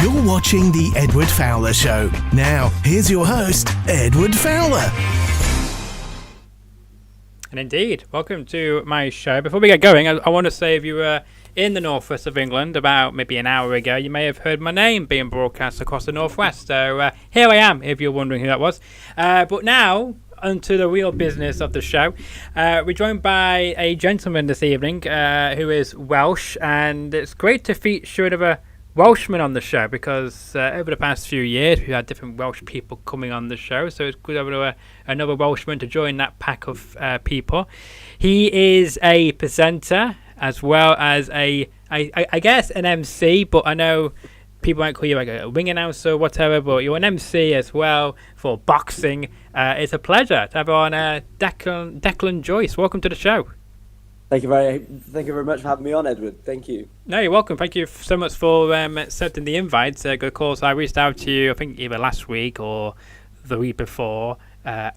You're watching The Edward Fowler Show. Now, here's your host, Edward Fowler. And indeed, welcome to my show. Before we get going, I want to say if you were in the northwest of England about maybe an hour ago, you may have heard my name being broadcast across the northwest. So here I am, if you're wondering who that was. But now, onto the real business of the show. We're joined by a gentleman this evening who is Welsh, and it's great to feature another Welshman on the show because over the past few years we've had different Welsh people coming on the show, so it's good to have another Welshman to join that pack of people. He is a presenter as well as I guess an MC, but I know people might call you like a ring announcer or whatever, but you're an MC as well for boxing. It's a pleasure to have on Declan Joyce. Welcome to the show. Thank you very much for having me on, Edward. Thank you. No, you're welcome. Thank you so much for accepting the invite. Of course, I reached out to you, I think either last week or the week before,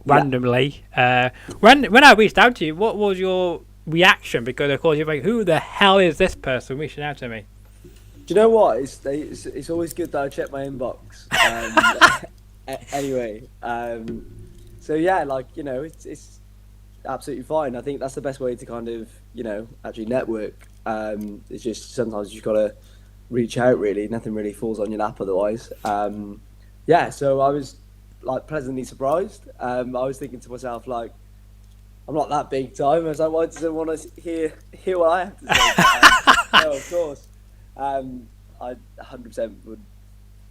randomly. When I reached out to you, what was your reaction? Because, of course, you're like, who the hell is this person reaching out to me? Do you know what? It's always good that I check my inbox. Anyway, so yeah, like, you know, it's absolutely fine. I think that's the best way to kind of, you know, actually network. It's just sometimes you've got to reach out, really. Nothing really falls on your lap otherwise. Yeah, so I was like pleasantly surprised. I was thinking to myself, like, I'm not that big time. I was like, why does anyone want to hear what I have to say? No, of course. I 100% would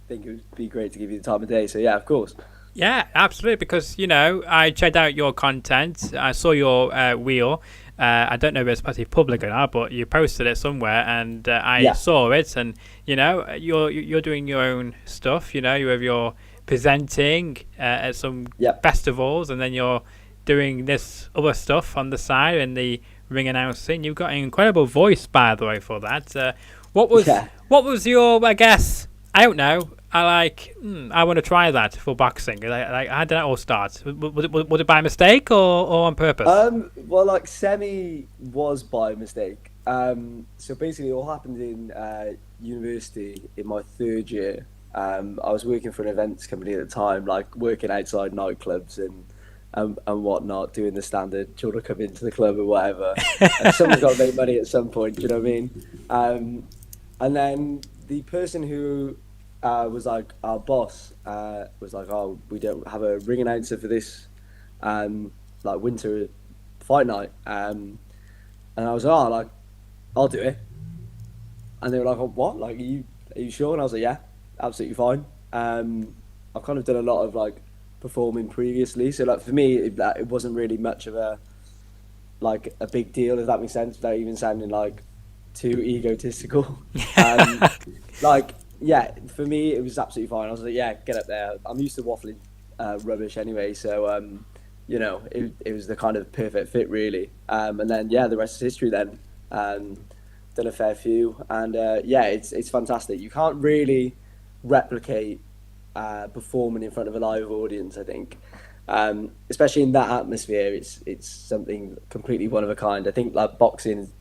think it would be great to give you the time of day. So yeah, of course. Yeah, absolutely. Because, you know, I checked out your content. I saw your reel. I don't know if it's particularly public or not, but you posted it somewhere, and I saw it. And you know, you're doing your own stuff. You know, you're presenting at some festivals, and then you're doing this other stuff on the side in the ring announcing. You've got an incredible voice, by the way, for that. What was your? I guess I don't know. I want to try that for boxing. Like, how did that all start? Was it by mistake or on purpose? Well, like, semi was by mistake. So basically, it all happened in university in my third year. I was working for an events company at the time, like working outside nightclubs and whatnot, doing the standard children come into the club or whatever. And someone's got to make money at some point. Do you know what I mean? And then the person who was like our boss was like, oh, we don't have a ring announcer for this like winter fight night, and I was like, oh, like, I'll do it. And they were like, oh, what, like, are you sure? And I was like, yeah, absolutely fine. I've kind of done a lot of like performing previously, so like for me it wasn't really much of a big deal, if that makes sense, without even sounding like too egotistical. Like, yeah, for me, it was absolutely fine. I was like, yeah, get up there. I'm used to waffling rubbish anyway, so, you know, it was the kind of perfect fit, really. And then, yeah, the rest is history then. Done a fair few. And, yeah, it's fantastic. You can't really replicate performing in front of a live audience, I think. Especially in that atmosphere, it's something completely one of a kind. I think, like, boxing,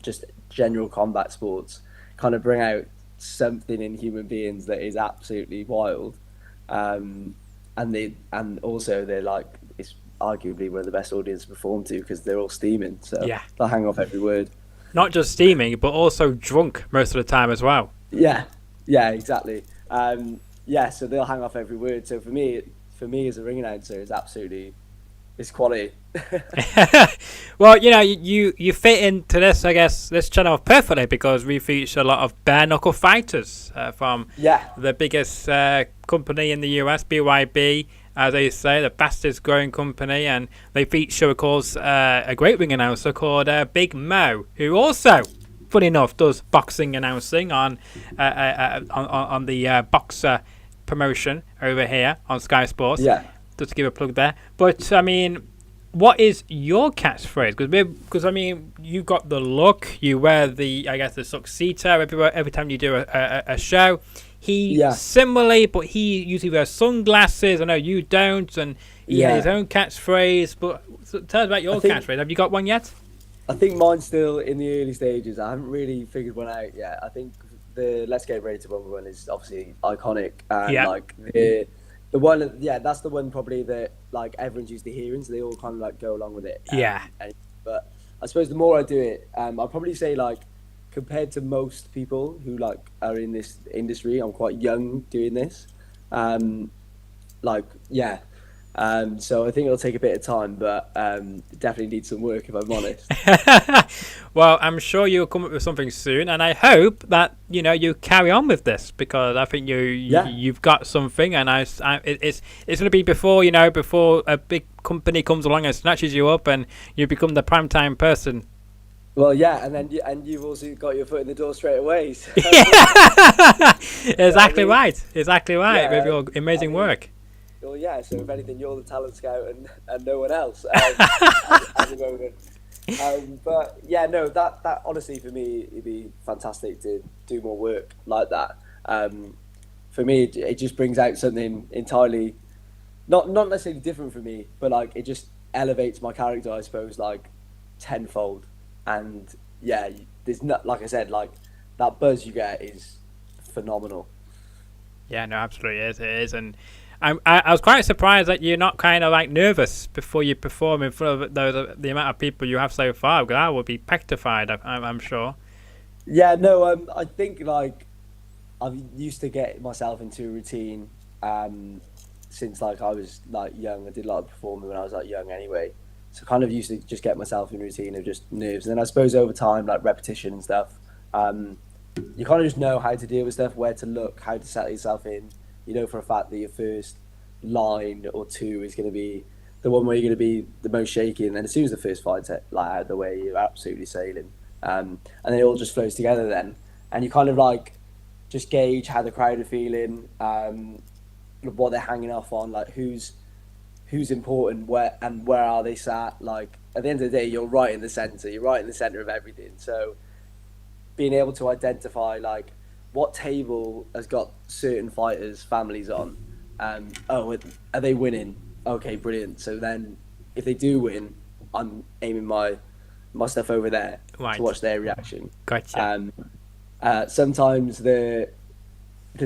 just general combat sports kind of bring out something in human beings that is absolutely wild, and also they're like, it's arguably one of the best audiences to perform to because they're all steaming, so they'll hang off every word. Not just steaming, but also drunk most of the time as well. Yeah, exactly. So they'll hang off every word. So for me as a ring announcer, it's quality. Well, you know, you fit into this, I guess, this channel perfectly because we feature a lot of bare knuckle fighters from the biggest company in the US, BYB, as they say, the fastest growing company, and they feature, of course, a great ring announcer called Big Mo, who also, funny enough, does boxing announcing on the Boxer promotion over here on Sky Sports. Yeah. Just to give a plug there. But, I mean, what is your catchphrase? Because I mean, you've got the look. You wear the tuxedo every time you do a show. Similarly, but he usually wears sunglasses. I know you don't, and he has his own catchphrase. But tell us about your catchphrase. Have you got one yet? I think mine's still in the early stages. I haven't really figured one out yet. I think the Let's Get Ready to Rumble one is obviously iconic, and Yeah. like the one, yeah, that's the one probably that like everyone's used to hearing, so they all kind of like go along with it. Yeah. But I suppose the more I do it, I'd probably say like compared to most people who like are in this industry, I'm quite young doing this. Like yeah. So I think it'll take a bit of time, but definitely needs some work if I'm honest. Well, I'm sure you'll come up with something soon, and I hope that you carry on with this, because I think you've got something, and it's going to be before a big company comes along and snatches you up, and you become the primetime person. Well, yeah, and then you've also got your foot in the door straight away. So. Exactly right. Exactly right. Yeah, with your amazing work. Well, yeah. So if anything, you're the talent scout and no one else at the moment. But yeah, no, that honestly for me, it'd be fantastic to do more work like that. For me, it just brings out something entirely, not necessarily different for me, but like it just elevates my character, I suppose, like tenfold. And yeah, there's not, like I said, like that buzz you get is phenomenal. Yeah, no, absolutely it is, and I was quite surprised that you're not kind of like nervous before you perform in front of the amount of people you have so far, because I would be petrified, I'm sure. Yeah, no, I think like I've used to get myself into a routine since like I was like young. I did a lot of performing when I was like young anyway. So kind of used to just get myself in a routine of just nerves. And then I suppose over time, like repetition and stuff, you kind of just know how to deal with stuff, where to look, how to settle yourself in. You know for a fact that your first line or two is going to be the one where you're going to be the most shaky. And then as soon as the first fight's like out of the way, you're absolutely sailing. And then it all just flows together then. And you kind of like just gauge how the crowd are feeling, what they're hanging off on, like who's important, where are they sat. Like at the end of the day, you're right in the center of everything. So being able to identify like what table has got certain fighters' families on, are they winning? Okay, brilliant. So then if they do win, I'm aiming my stuff over there to watch their reaction. Gotcha. Sometimes the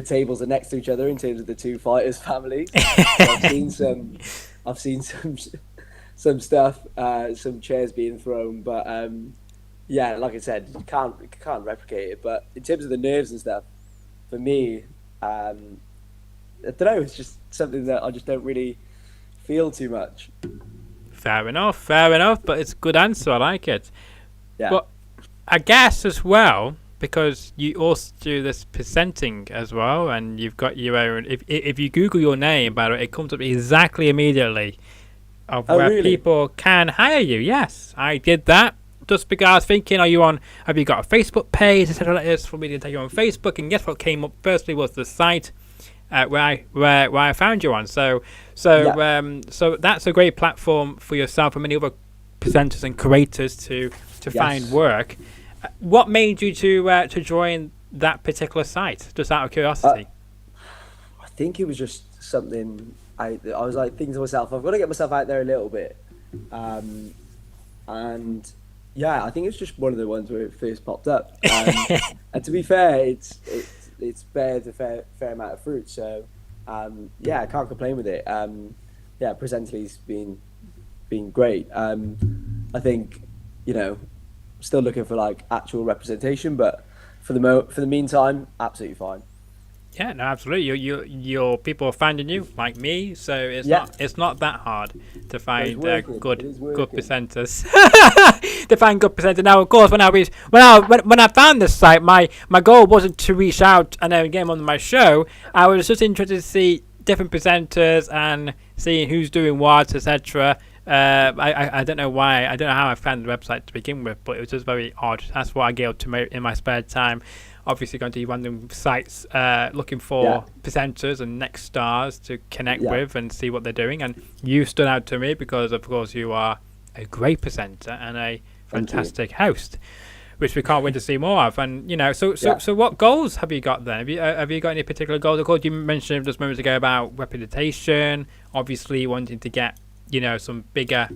tables are next to each other in terms of the two fighters' families. So I've seen some stuff, some chairs being thrown, but yeah, like I said, you can't replicate it. But in terms of the nerves and stuff, for me, I don't know. It's just something that I just don't really feel too much. Fair enough. But it's a good answer. I like it. Yeah. But I guess as well, because you also do this presenting as well, and you've got your own. If you Google your name, by the way, it comes up exactly immediately of where really? people can hire you. Yes, I did that. Just because I was thinking, have you got a Facebook page, etc. like this, for me to take you on Facebook? And guess what came up firstly was the site where I found you on. So that's a great platform for yourself and many other presenters and creators to find work. What made you to join that particular site? Just out of curiosity. I think it was just something I was like thinking to myself, I've got to get myself out there a little bit, and yeah, I think it's just one of the ones where it first popped up. And to be fair, it's bared a fair amount of fruit. So yeah, I can't complain with it. Yeah, Presently's been great. I think still looking for like actual representation, but for the meantime, absolutely fine. Yeah, no, absolutely. Your people are finding you like me, so it's not that hard to find good presenters. To find good presenters. Now, of course, when I found this site, my goal wasn't to reach out and then get them on my show. I was just interested to see different presenters and seeing who's doing what, etc. I don't know why. I don't know how I found the website to begin with, but it was just very odd. That's what I get up to in my spare time. Obviously going to random sites looking for presenters and next stars to connect with and see what they're doing. And you stood out to me because, of course, you are a great presenter and a fantastic host, which we can't wait to see more of. And so what goals have you got then? Have you got any particular goals? Of course, you mentioned just moments ago about representation. Obviously, wanting to get some bigger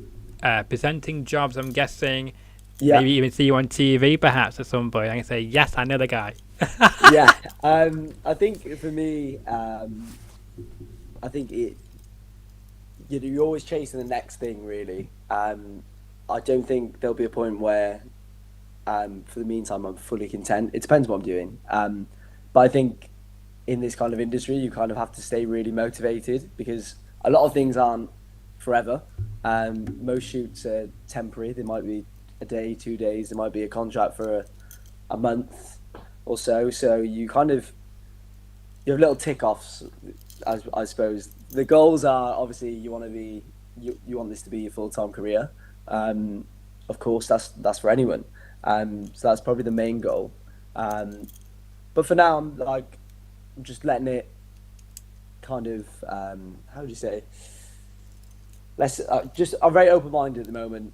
presenting jobs. I'm guessing. Yeah. Maybe even see you on TV perhaps at some point. I can say, yes, I know the guy. Yeah. I think for me, I think you're always chasing the next thing, really. I don't think there'll be a point where, for the meantime, I'm fully content. It depends what I'm doing. But I think in this kind of industry, you kind of have to stay really motivated because a lot of things aren't forever. Most shoots are temporary. They might be a day, 2 days. There might be a contract for a month or so. So you have little tick offs, I suppose. The goals are obviously you want this to be your full time career. Um, of course, that's for anyone. So that's probably the main goal. Um, but for now, I'm just letting it kind of how would you say? Let's just I'm very open minded at the moment.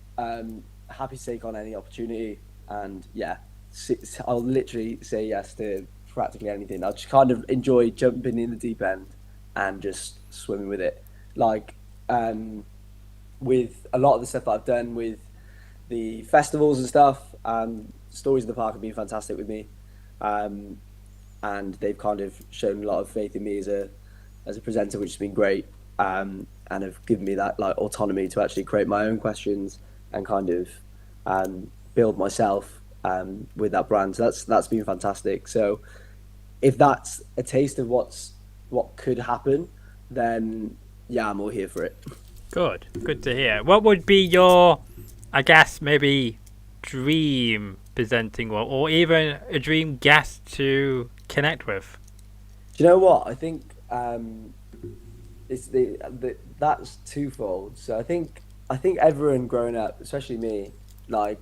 Happy to take on any opportunity, and yeah, I'll literally say yes to practically anything. I just kind of enjoy jumping in the deep end and just swimming with it. Like with a lot of the stuff that I've done with the festivals and stuff, Stories in the Park have been fantastic with me. Um, and they've kind of shown a lot of faith in me as a presenter, which has been great, and have given me that like autonomy to actually create my own questions and kind of build myself with that brand. So that's been fantastic. So if that's a taste of what could happen, then yeah, I'm all here for it. Good to hear. What would be your, I guess, maybe dream presenting role, or even a dream guest to connect with? Do you know what? I think it's that's twofold. So I think everyone growing up, especially me, like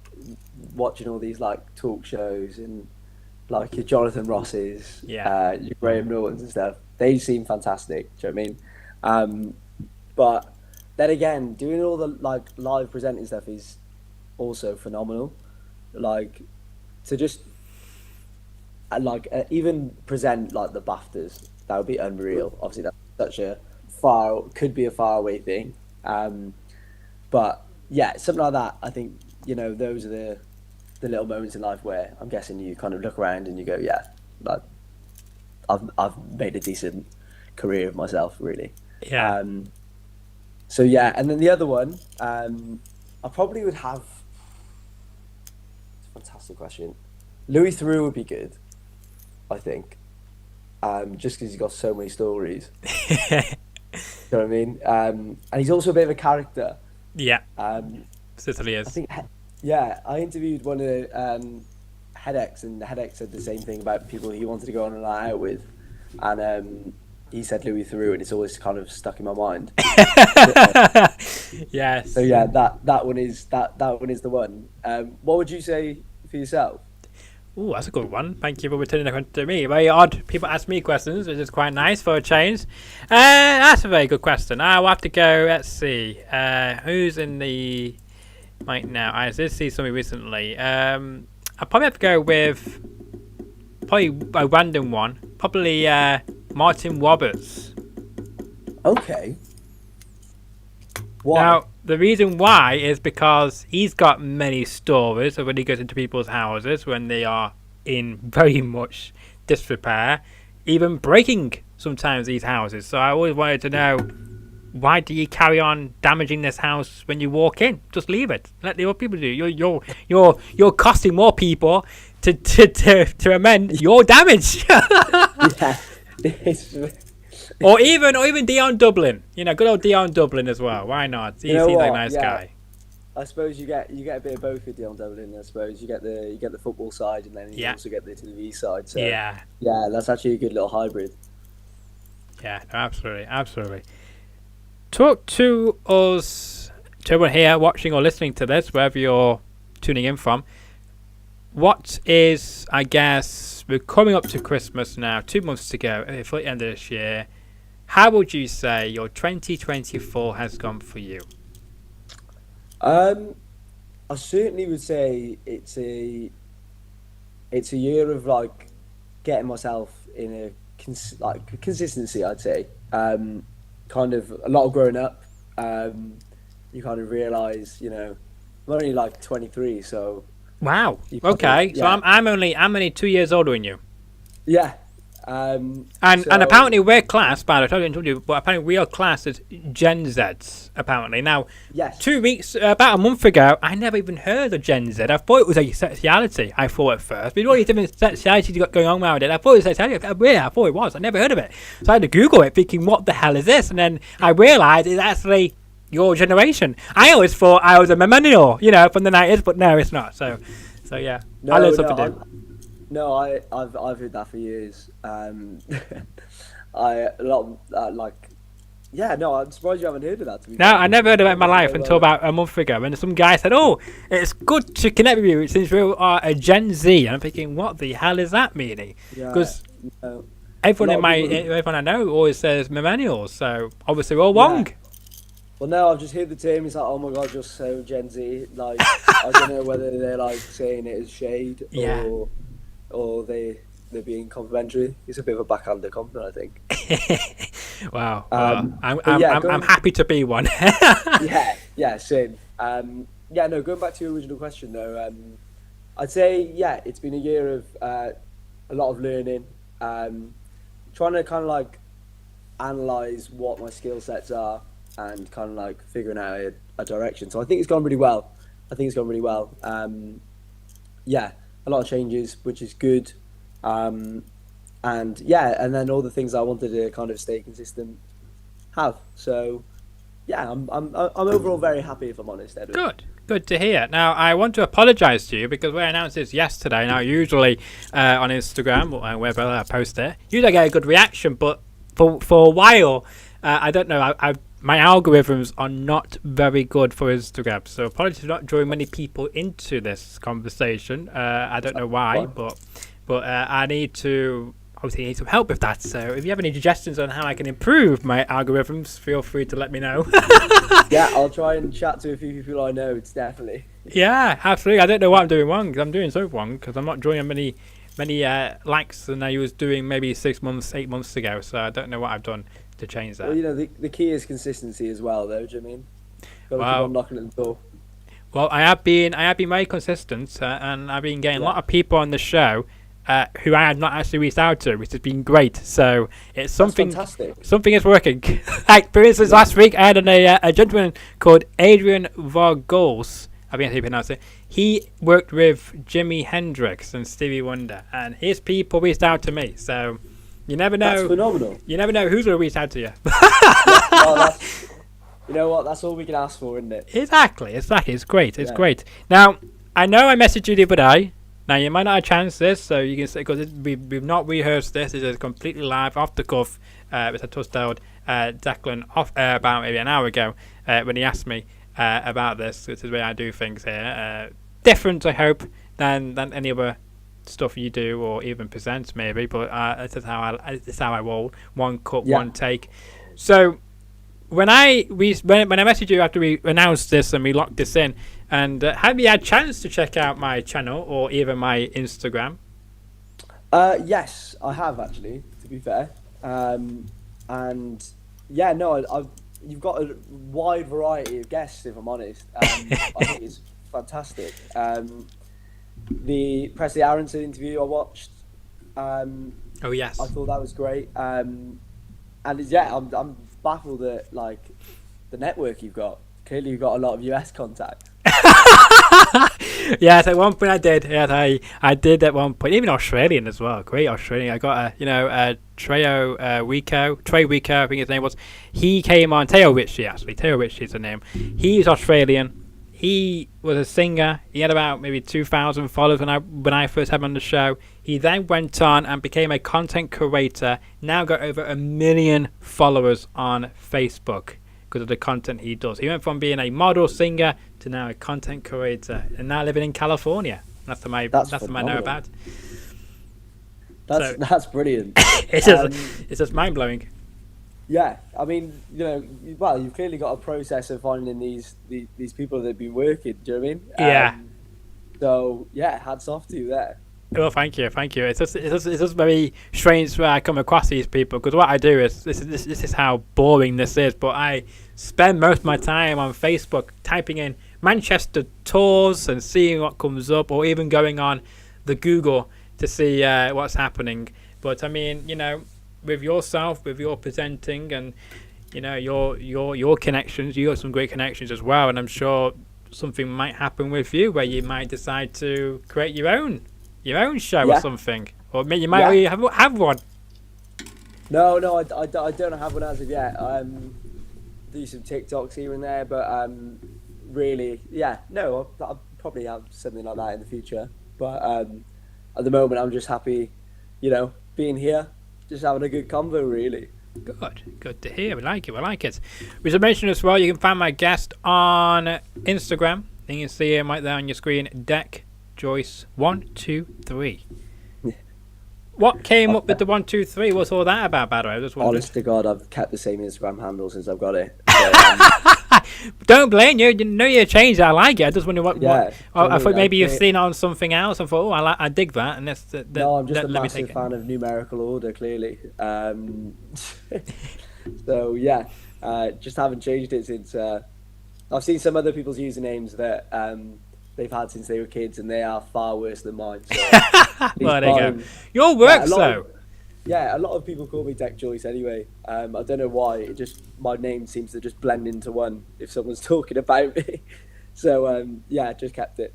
watching all these like talk shows and like your Jonathan Rosses, Yeah. your Graham Nortons and stuff. They seem fantastic. Do you know what I mean? But then again, doing all the like live presenting stuff is also phenomenal. Like to just even present like the BAFTAs, that would be unreal. Obviously, that's such a could be a far away thing. Um, but yeah, something like that. I think those are the little moments in life where I'm guessing you kind of look around and you go, yeah, like I've made a decent career of myself, really. Yeah. Um, so yeah, and then the other one, I probably would have. It's a fantastic question. Louis Theroux would be good, I think, just because he's got so many stories. You know what I mean? And he's also a bit of a character. Yeah. Um, Certainly I is. think, yeah, I interviewed one of Headex, and Headex said the same thing about people he wanted to go on a night out with, and he said Louis Theroux, and it's always kind of stuck in my mind. Yes. So yeah, that one is the one. What would you say for yourself? Oh, that's a good one. Thank you for returning the question to me. Very odd. People ask me questions, which is quite nice for a change. That's a very good question. I'll have to go. Let's see. Who's in the right now? I did see something recently. I'll probably have to go with probably a random one. Probably Martin Roberts. Okay. Why? Now, the reason why is because he's got many stories of when he goes into people's houses when they are in very much disrepair, even breaking sometimes these houses. So I always wanted to know, why do you carry on damaging this house when you walk in? Just leave it. Let the other people do. You're costing more people to amend your damage. Yeah. or even Dion Dublin. Good old Dion Dublin as well. Why not? He's a nice guy. I suppose you get a bit of both with Dion Dublin. I suppose you get the football side, and then you also get the TV side. So Yeah. yeah, that's actually a good little hybrid. Yeah, no, absolutely. Talk to us, to everyone here watching or listening to this, wherever you're tuning in from. What is, I guess, we're coming up to Christmas now, 2 months to go for the end of this year. How would you say your 2024 has gone for you? I certainly would say it's a year of like getting myself in a consistency. I'd say kind of a lot of growing up. You kind of realise, I'm only like 23, so Wow. you kind of, Okay. So yeah. I'm only 2 years older than you. Yeah. And So- apparently we're classed, by the way, I told you, but apparently we are classed as Gen Zs, apparently. Now, Yes. 2 weeks, about a month ago, I never even heard of Gen Z. I thought it was a sexuality, I thought at first. But all these different sexualities you got going on around it, I thought it was sexuality. I thought it was. I never heard of it. So I had to Google it, thinking, what the hell is this? And then I realised it's actually your generation. I always thought I was a millennial, from the 90s, but no, it's not. So yeah, I learned something new. I've heard that for years. I'm surprised you haven't heard of that. To be No, fair. I never heard of it in my life until about a month ago. And some guy said, "Oh, it's good to connect with you since we are a Gen Z." And I'm thinking, what the hell is that meaning? Because everyone I know always says millennials, so obviously we're all wrong. Well, no, I've just heard the term. It's like, oh my god, you're so Gen Z. Like, I don't know whether they're like saying it as shade or they're being complimentary. It's a bit of a backhanded compliment, I think. Wow. I'm going happy to be one. yeah, same. Going back to your original question though, I'd say it's been a year of a lot of learning, trying to kind of like analyze what my skill sets are and kind of like figuring out a direction. So I think it's gone really well. A lot of changes, which is good. And then all the things I wanted to kind of stay consistent have. So I'm overall very happy, if I'm honest, Edward. Good to hear. Now, I want to apologise to you because we announced this yesterday. Now, usually on Instagram or wherever I post it, usually I get a good reaction, but for a while, I don't know, my algorithms are not very good for Instagram. So apologies for not drawing many people into this conversation. I don't know why, but I need some help with that. So if you have any suggestions on how I can improve my algorithms, feel free to let me know. Yeah, I'll try and chat to a few people I know. It's definitely. Yeah, absolutely. I don't know what I'm doing wrong. I'm doing so wrong because I'm not drawing many likes than I was doing maybe 8 months ago. So I don't know what I've done to change that. Well, the key is consistency as well, though. Do you know what I mean? Got to keep on knocking at the door. Well, I have been very consistent, and I've been getting a lot of people on the show who I had not actually reached out to, which has been great. So it's something. That's fantastic. Something is working. Like for instance, last week I had a gentleman called Adrian Vargols. I think that's how you pronounce it. He worked with Jimi Hendrix and Stevie Wonder, and his people reached out to me. So you never know. That's phenomenal. You never know who's going to reach out to you. You know what? That's all we can ask for, isn't it? Exactly. It's great. It's great. Now, I know I messaged you the other day. Now, you might not have a chance this, so you can say, because we've not rehearsed this. This is completely live, off the cuff, which I told Declan about maybe an hour ago when he asked me about this. This is the way I do things here. Different, I hope, than any other stuff you do or even present, maybe. But this is how I roll. One cut, one take. So when I messaged you after we announced this and we locked this in, and have you had a chance to check out my channel or even my Instagram? Yes, I have actually. To be fair, you've got a wide variety of guests. If I'm honest, I think it's fantastic. The Presley Aronson interview I watched. Oh yes, I thought that was great. I'm baffled at like the network you've got. Clearly, you've got a lot of US contact. Yes, at one point I did. Yes, I did at one point. Even Australian as well. Great Australian. I got Trey Wico, I think his name was. He came on Teo Ritchie actually. Teo Ritchie's the name. He's Australian. He was a singer. He had about maybe 2,000 followers when I first had him on the show. He then went on and became a content creator. Now got over 1 million followers on Facebook because of the content he does. He went from being a model singer to now a content creator, and now living in California. That's what I know about. That's brilliant. It's just mind blowing. Yeah, I mean, you've clearly got a process of finding these people that have been working. Do you know what I mean? Yeah. So yeah, hats off to you there. Well, thank you. It's just very strange where I come across these people, because what I do is this is how boring this is. But I spend most of my time on Facebook typing in Manchester tours and seeing what comes up, or even going on the Google to see what's happening. But I mean, with yourself, with your presenting, and your connections, you got some great connections as well, and I'm sure something might happen with you where you might decide to create your own show or something, or maybe you might already have one. No, I don't have one as of yet. Do some TikToks here and there, but really, I'll probably have something like that in the future. But at the moment, I'm just happy, being here, just having a good convo, really. Good to hear. We like it. We should mention as well, you can find my guest on Instagram. You can see him right there on your screen, Declan Joyce 123. What came up with the 123? What's all that about, by the way? I just honest to God, I've kept the same Instagram handle since I've got it. So, don't blame you. You know you changed it. I like it. I just wondered what. I thought maybe you've seen it on something else and thought, I dig that. And no, I'm just a massive fan of numerical order, clearly. So yeah, just haven't changed it since. I've seen some other people's usernames that they've had since they were kids, and they are far worse than mine. So well, there you go. Your works, though. A lot of people call me Declan Joyce anyway. I don't know why. My name seems to just blend into one if someone's talking about me. So just kept it.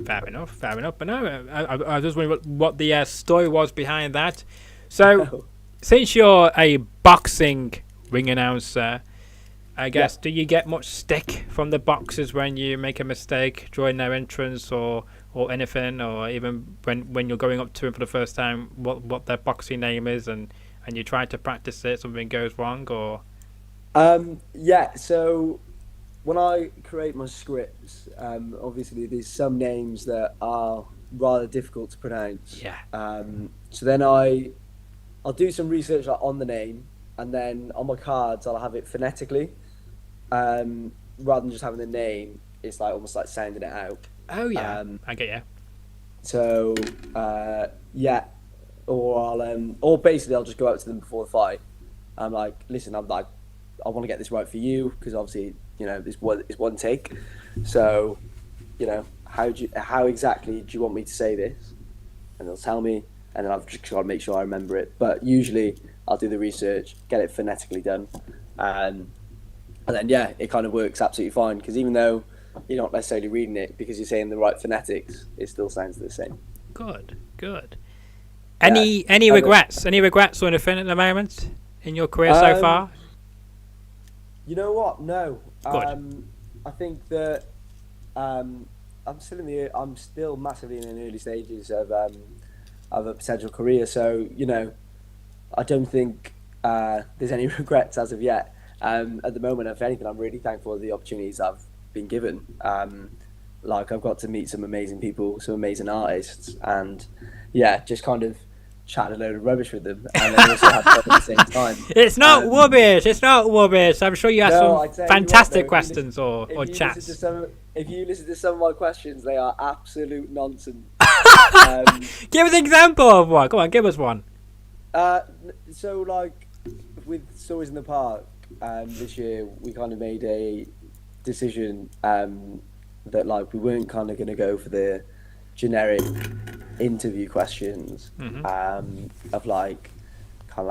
Fair enough. But no, I was just wondering what the story was behind that. So, since you're a boxing ring announcer, I guess, do you get much stick from the boxers when you make a mistake during their entrance or anything, or even when you're going up to them for the first time, what their boxing name is, and you try to practice it, something goes wrong, or? So when I create my scripts, obviously there's some names that are rather difficult to pronounce. Yeah. So then I'll do some research on the name, and then on my cards I'll have it phonetically. Rather than just having the name, it's like almost like sounding it out. Oh yeah, I get you. So or basically I'll just go out to them before the fight. I'm like, listen, I want to get this right for you, because obviously it's one take. So how exactly do you want me to say this? And they'll tell me, and then I've just got to make sure I remember it. But usually I'll do the research, get it phonetically done, and then it kind of works absolutely fine, because even though you're not necessarily reading it, because you're saying the right phonetics, it still sounds the same. Good. Any regrets? Any regrets or anything at the moment in your career so far? You know what? No. Good. I think that I'm still massively in the early stages of a potential career. So I don't think there's any regrets as of yet. At the moment, if anything, I'm really thankful for the opportunities I've been given. I've got to meet some amazing people, some amazing artists, and just kind of chat a load of rubbish with them, and then also have fun at the same time. It's not rubbish. I'm sure you have some fantastic questions or chats. If you listen to some of my questions, they are absolute nonsense. Give us an example of one. Come on, give us one. So with Stories in the Park, this year we kind of made a decision that we weren't kind of going to go for the generic interview questions of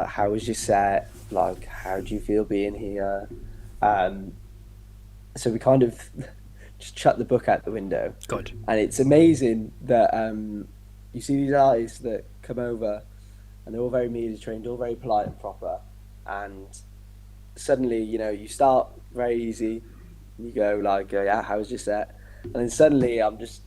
how was your set, how do you feel being here, so we kind of just chucked the book out the window. Good. And it's amazing that you see these artists that come over and they're all very media trained, all very polite and proper, and suddenly you start very easy, you go how was your set, and then suddenly I'm just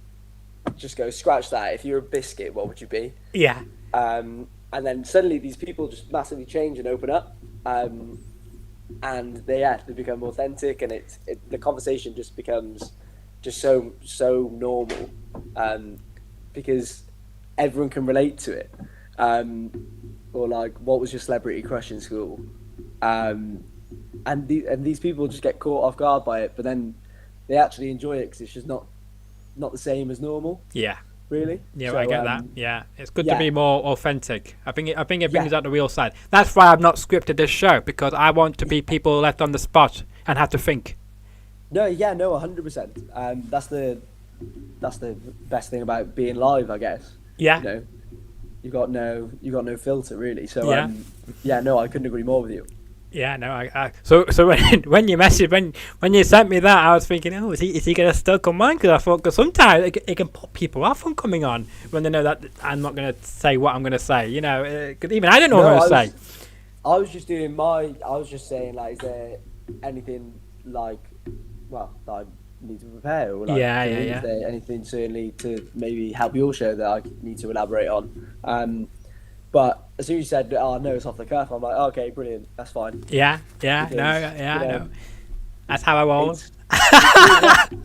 go, scratch that, if you're a biscuit, what would you be? Yeah. And then suddenly these people just massively change and open up, and they become authentic, and the conversation just becomes just so normal, because everyone can relate to it. Or what was your celebrity crush in school? And these people just get caught off guard by it, but then they actually enjoy it because it's just not the same as normal. Yeah. Really? Yeah, I get that. Yeah, it's good to be more authentic. I think it brings out the real side. That's why I've not scripted this show, because I want to be people left on the spot and have to think. No, 100%. That's the best thing about being live, I guess. Yeah. you got no filter really. So Yeah. yeah, no, I couldn't agree more with you. Yeah, no, so when you messaged when you sent me that, I was thinking, oh, is he gonna still come on? Because I thought, because sometimes it can put people off from coming on when they know that I'm not gonna say what I'm gonna say. You know, 'cause even I don't know what I'm gonna say. I was just saying, like, is there anything like, well, that I need to prepare, or like, is there anything certainly to maybe help your show that I need to elaborate on? But as soon as you said, "Oh no, it's off the cuff," I'm like, "Okay, brilliant, that's fine." Yeah, Because, no. That's how I roll.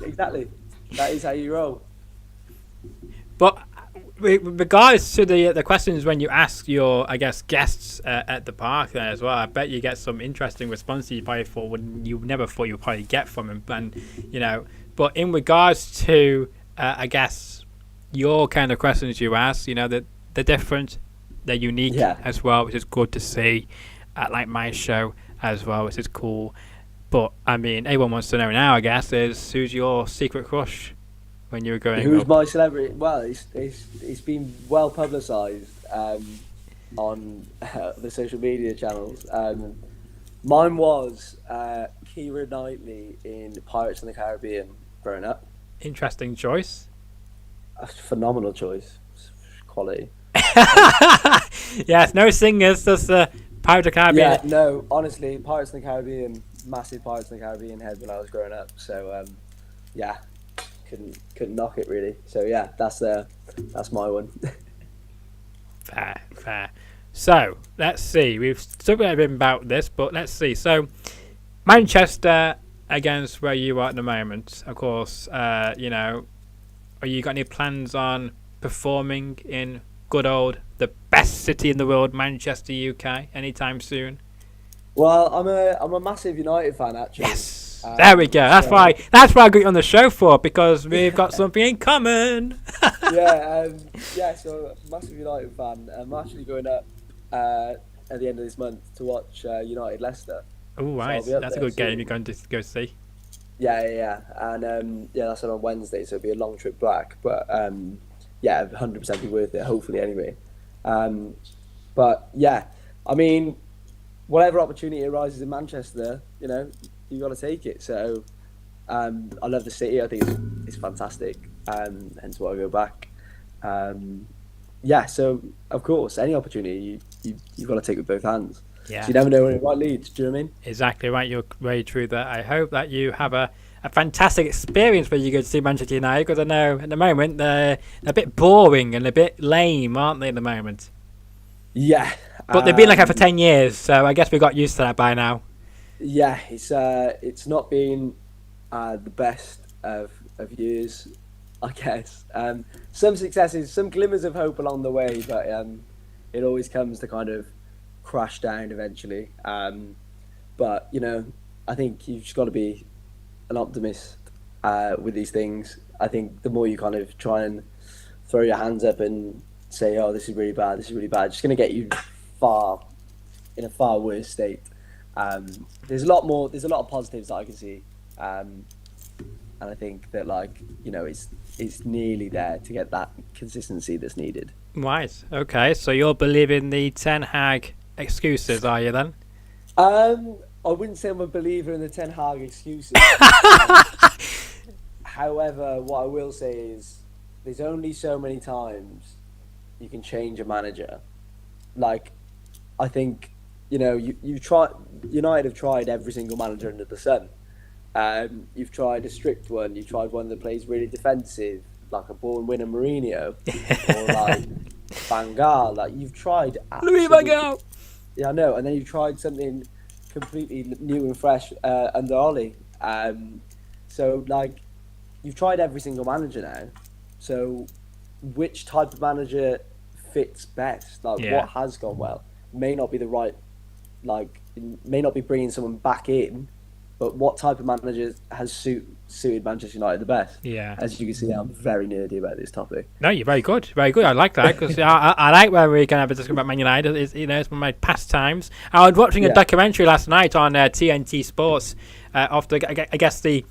Exactly. That is how you roll. But with regards to the questions when you ask your, I guess, guests at the park there as well, I bet you get some interesting responses you probably you never thought you would probably get from them. And you know, but in regards to, I guess, your kind of questions you ask, you know, that they're different, they're unique as well, which is good to see. Like my show as well, which is cool. But I mean, everyone wants to know now, I guess, is who's your secret crush when you were growing up? Who's my celebrity? Well, it's been well publicised on the social media channels. Mine was Keira Knightley in Pirates of the Caribbean growing up. Interesting choice. A phenomenal choice. Quality. Yes, no singers, just Pirates of the Caribbean. Yeah, no, honestly, Pirates of the Caribbean, massive Pirates of the Caribbean head when I was growing up. So, yeah, couldn't knock it really. So yeah, that's my one. Fair. So let's see. We've spoken a bit about this, but let's see. So Manchester against where you are at the moment. Of course, you know, are you got any plans on performing in good old the best city in the world, Manchester, UK, anytime soon? Well, I'm a massive United fan actually. Yes, there we go. That's why I got you on the show for, because we've got something in common. Yeah. So massive United fan. I'm actually going up at the end of this month to watch United Leicester. Oh, right. So that's a good game you're going to go see. Yeah, and that's on Wednesday, so it'll be a long trip back. But yeah, 100% be worth it. Hopefully, anyway. But yeah, I mean, whatever opportunity arises in Manchester, you know, you got to take it. So I love the city. I think it's fantastic. Hence why I go back. Yeah, so of course, any opportunity you've got to take with both hands. Yeah. So you never know where it might lead. Do you know what I mean? Exactly right. You're very true there. I hope that you have a fantastic experience when you go to see Manchester United, because I know at the moment they're a bit boring and a bit lame, aren't they, at the moment? Yeah. But they've been like that for 10 years, so I guess we got used to that by now. Yeah, it's not been the best of years, I guess. Some successes, some glimmers of hope along the way, but it always comes to kind of crash down eventually. But, you know, I think you've just got to be an optimist with these things. I think the more you kind of try and throw your hands up and say, oh, this is really bad, it's just going to get you in a far worse state. There's a lot of positives that I can see, and I think that, like, you know, it's nearly there to get that consistency that's needed. Right. Okay. So you're believing the Ten Hag excuses, are you then? I wouldn't say I'm a believer in the Ten Hag excuses. However, what I will say is there's only so many times you can change a manager. Like, I think, you know, United have tried every single manager under the sun. You've tried a strict one. You tried one that plays really defensive, like a born winner Mourinho, or like Van Gaal. Like, you've tried Louis Van Gaal. Yeah, I know. And then you've tried something completely new and fresh under Ollie. So, like, you've tried every single manager now. So, which type of manager fits best? Like, what has gone well? May not be the right, like, may not be bringing someone back in, but what type of manager has suited Manchester United the best? Yeah. As you can see, I'm very nerdy about this topic. No, you're very good. Very good. I like that, because I like when we can have a discussion about Man United. It's, you know, it's one of my pastimes. I was watching a documentary last night on TNT Sports of I guess the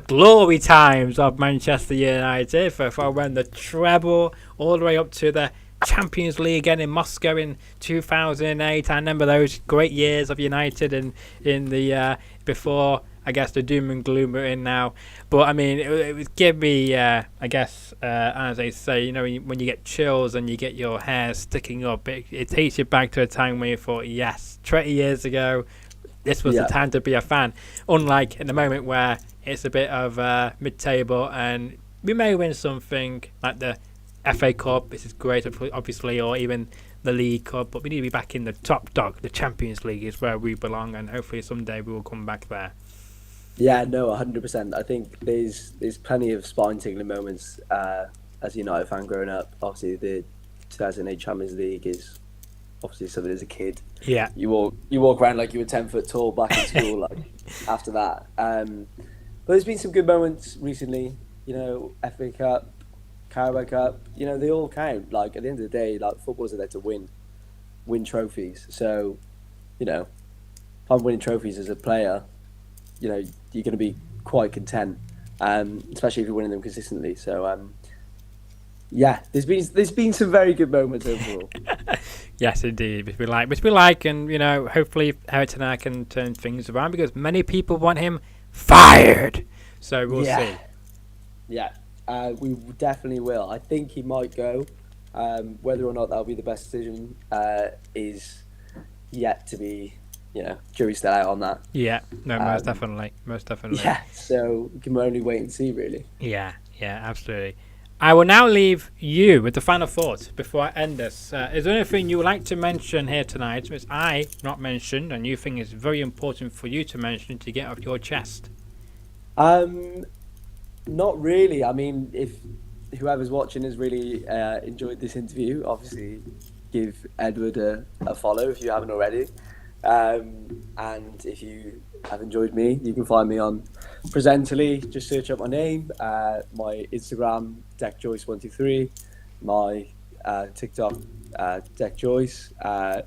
glory times of Manchester United for when the treble all the way up to the Champions League again in Moscow in 2008. I remember those great years of United and in the before, I guess, the doom and gloom we're in now. But I mean, it would give me, I guess, as they say, you know, when you get chills and you get your hair sticking up, it takes you back to a time when you thought, yes, 20 years ago, this was the time to be a fan. Unlike in the moment where it's a bit of mid-table and we may win something like the FA Cup, this is great, obviously, or even the League Cup, but we need to be back in the top dog. The Champions League is where we belong, and hopefully someday we will come back there. Yeah, no, 100%. I think there's plenty of spine-tingling moments as a United fan growing up. Obviously, the 2008 Champions League is obviously something as a kid. Yeah. You walk around like you were 10 foot tall back in school. Like after that, but there's been some good moments recently. You know, FA Cup, Carabao Cup. You know, they all count. Like at the end of the day, like football's there to win trophies. So, you know, if I'm winning trophies as a player, you know, you're going to be quite content, especially if you're winning them consistently. So, yeah, there's been some very good moments overall. Yes, indeed. Which we like, and you know, hopefully Eric Ten Hag can turn things around because many people want him fired. So we'll see. Yeah, we definitely will. I think he might go. Whether or not that'll be the best decision is yet to be. You know, jury's still out on that. Yeah, no, most definitely. Yeah, so we can only wait and see, really. Yeah, absolutely. I will now leave you with the final thoughts before I end this. Is there anything you would like to mention here tonight, which I not mentioned, and you think is very important for you to mention to get off your chest? Not really. I mean, if whoever's watching has really enjoyed this interview, obviously give Edward a follow if you haven't already. And if you have enjoyed me, you can find me on Presently. Just search up my name, my Instagram, DecJoyce123, my TikTok, DecJoyce,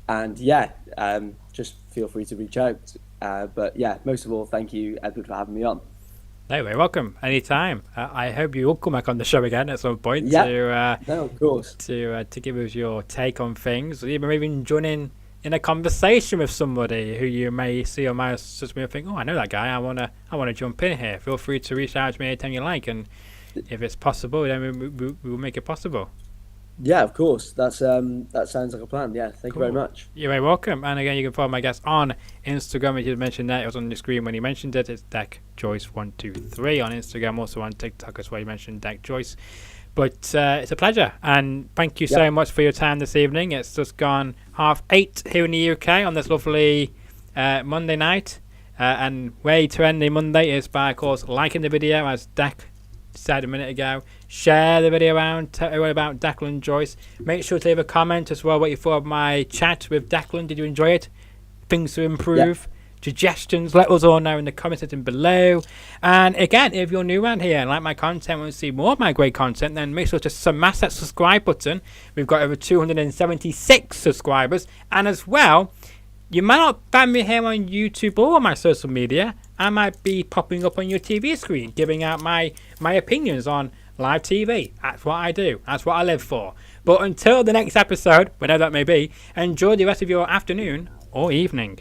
and yeah, just feel free to reach out. But yeah, most of all, thank you, Edward, for having me on. No, you're welcome. Anytime. I hope you will come back on the show again at some point. Yeah. No, of course. To give us your take on things, or even joining in a conversation with somebody who you may see on my social media, think, oh, I know that guy. I wanna jump in here. Feel free to reach out to me anytime you like, and if it's possible, then we will make it possible. Yeah, of course. That sounds like a plan. Yeah, thank you very much. You're very welcome. And again, you can follow my guest on Instagram. As you mentioned that, it was on the screen when you mentioned it. It's DecJoyce123 on Instagram, also on TikTok as well. You mentioned DecJoyce. But it's a pleasure, and thank you so much for your time this evening. It's just gone 8:30 here in the UK on this lovely Monday night. And way to end the Monday is by, of course, liking the video, as Dec said a minute ago. Share the video around, tell everyone about Declan Joyce. Make sure to leave a comment as well what you thought of my chat with Declan. Did you enjoy it? Things to improve? Suggestions, let us all know in the comment section below. And again, if you're new around here and like my content, want to see more of my great content, then make sure to smash that subscribe button. We've got over 276 subscribers, and as well, you might not find me here on YouTube or on my social media. I might be popping up on your TV screen, giving out my opinions on live TV. That's what I do. That's what I live for. But until the next episode, whenever that may be, enjoy the rest of your afternoon or evening.